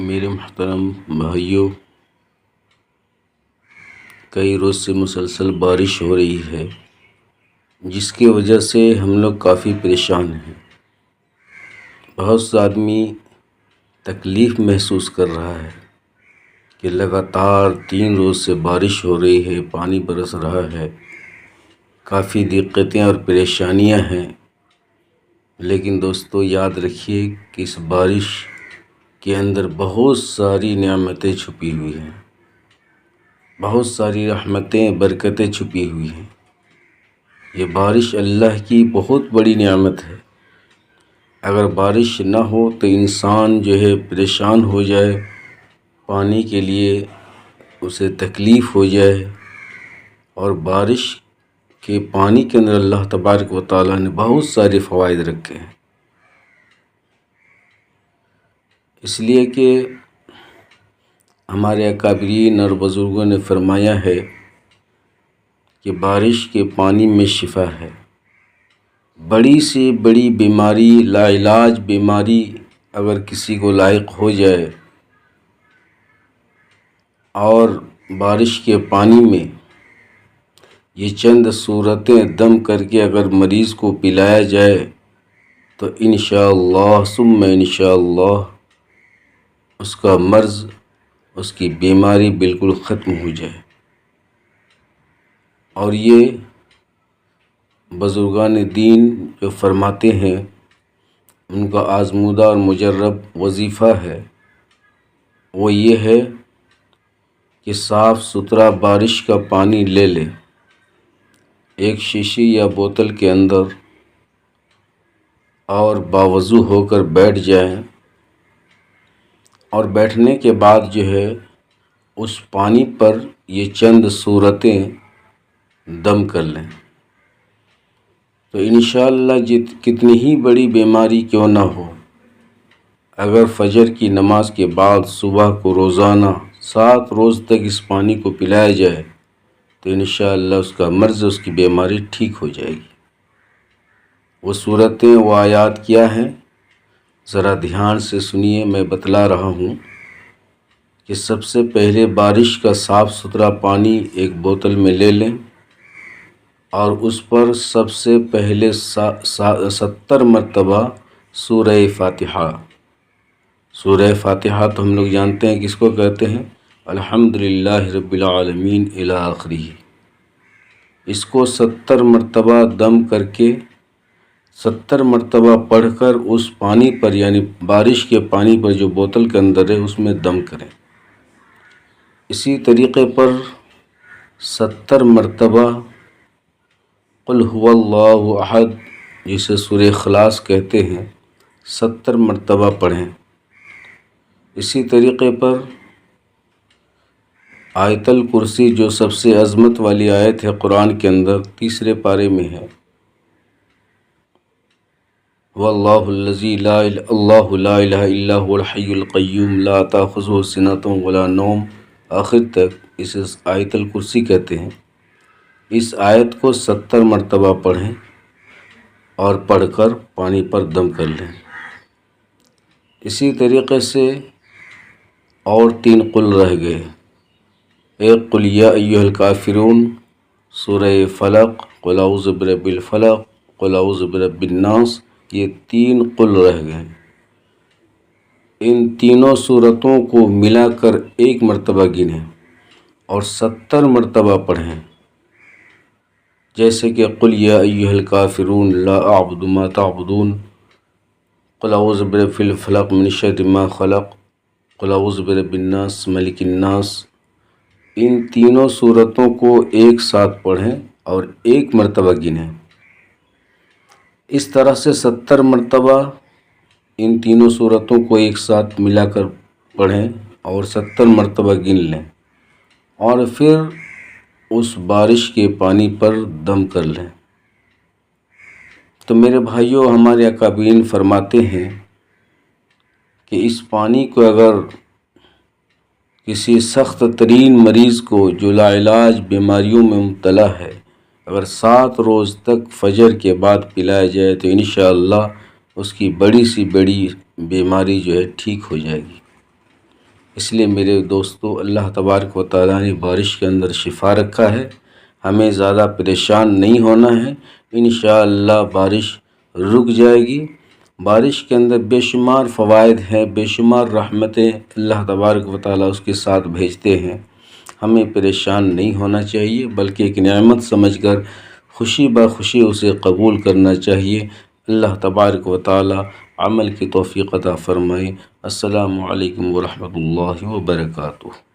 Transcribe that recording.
میرے محترم بھائیوں، کئی روز سے مسلسل بارش ہو رہی ہے، جس کی وجہ سے ہم لوگ کافی پریشان ہیں۔ بہت سے آدمی تکلیف محسوس کر رہا ہے کہ لگاتار 3 روز سے بارش ہو رہی ہے، پانی برس رہا ہے، کافی دقتیں اور پریشانیاں ہیں۔ لیکن دوستو، یاد رکھیے کہ اس بارش کے اندر بہت ساری نعمتیں چھپی ہوئی ہیں، بہت ساری رحمتیں، برکتیں چھپی ہوئی ہیں۔ یہ بارش اللہ کی بہت بڑی نعمت ہے۔ اگر بارش نہ ہو تو انسان پریشان ہو جائے، پانی کے لیے اسے تکلیف ہو جائے، اور بارش کے پانی کے اندر اللہ تبارک و تعالیٰ نے بہت سارے فوائد رکھے ہیں۔ اس لیے کہ ہمارے اکابرین اور بزرگوں نے فرمایا ہے کہ بارش کے پانی میں شفا ہے۔ بڑی سے بڑی بیماری، لا علاج بیماری اگر کسی کو لاحق ہو جائے اور بارش کے پانی میں یہ چند صورتیں دم کر کے اگر مریض کو پلایا جائے تو انشاءاللہ ثم انشاءاللہ اس کا مرض، اس کی بیماری بالکل ختم ہو جائے۔ اور یہ بزرگان دین جو فرماتے ہیں، ان کا آزمودہ اور مجرب وظیفہ ہے، وہ یہ ہے کہ صاف ستھرا بارش کا پانی لے لیں، ایک شیشی یا بوتل کے اندر، اور باوضو ہو کر بیٹھ جائیں، اور بیٹھنے کے بعد اس پانی پر یہ چند صورتیں دم کر لیں، تو انشاءاللہ کتنی ہی بڑی بیماری کیوں نہ ہو، اگر فجر کی نماز کے بعد صبح کو روزانہ 7 روز تک اس پانی کو پلایا جائے تو انشاءاللہ اس کا مرض، اس کی بیماری ٹھیک ہو جائے گی۔ وہ صورتیں، وہ آیات کیا ہیں، ذرا دھیان سے سنیے، میں بتلا رہا ہوں کہ سب سے پہلے بارش کا صاف ستھرا پانی ایک بوتل میں لے لیں، اور اس پر سب سے پہلے 70 مرتبہ سورہ فاتحہ۔ سورہ فاتحہ تو ہم لوگ جانتے ہیں کس کو کہتے ہیں، الحمدللہ رب العالمین الی آخرہ۔ اس کو 70 مرتبہ دم کر کے 70 مرتبہ پڑھ کر اس پانی پر، یعنی بارش کے پانی پر جو بوتل کے اندر ہے، اس میں دم کریں۔ اسی طریقے پر 70 مرتبہ قل هو اللہ احد، جسے سورہ اخلاص کہتے ہیں، 70 مرتبہ پڑھیں۔ اسی طریقے پر آیت الکرسی، جو سب سے عظمت والی آیت ہے قرآن کے اندر، 3 پارے میں ہے، واللہ الذی اللہ لا الہ الا هو الحی القیوم لا تأخذہ سنۃ ولا نوم، آخر تک اسے آیت الکرسی کہتے ہیں۔ اس آیت کو 70 مرتبہ پڑھیں اور پڑھ کر پانی پر دم کر لیں۔ اسی طریقے سے اور 3 قل رہ گئے، ایک قل یا ایھا الکافرون، سورہ فلق، قل اعوذ برب الفلق، قل اعوذ برب الناس، یہ 3 قل رہ گئے۔ ان تینوں صورتوں کو ملا کر 1 مرتبہ گنیں اور 70 مرتبہ پڑھیں، جیسے کہ قل یا ایھا الکافرون لا اعبد ما تعبدون، قل اعوذ برب الفلق من شر ما خلق، قل اعوذ برب الناس ملک الناس۔ ان تینوں صورتوں کو ایک ساتھ پڑھیں اور 1 مرتبہ گنیں۔ اس طرح سے 70 مرتبہ ان تینوں صورتوں کو ایک ساتھ ملا کر پڑھیں اور 70 مرتبہ گن لیں، اور پھر اس بارش کے پانی پر دم کر لیں۔ تو میرے بھائیوں، ہمارے اکابرین فرماتے ہیں کہ اس پانی کو اگر کسی سخت ترین مریض کو جو لا علاج بیماریوں میں مبتلا ہے، اگر 7 روز تک فجر کے بعد پلایا جائے تو انشاءاللہ اس کی بڑی سی بڑی بیماری ٹھیک ہو جائے گی۔ اس لیے میرے دوستو، اللہ تبارک و تعالیٰ نے بارش کے اندر شفا رکھا ہے، ہمیں زیادہ پریشان نہیں ہونا ہے، انشاءاللہ بارش رک جائے گی۔ بارش کے اندر بے شمار فوائد ہیں، بے شمار رحمتیں اللہ تبارک و تعالیٰ اس کے ساتھ بھیجتے ہیں، ہمیں پریشان نہیں ہونا چاہیے بلکہ ایک نعمت سمجھ کر خوشی بخوشی اسے قبول کرنا چاہیے۔ اللہ تبارک و تعالیٰ عمل کی توفیق عطا فرمائے۔ السلام علیکم ورحمۃ اللہ وبرکاتہ۔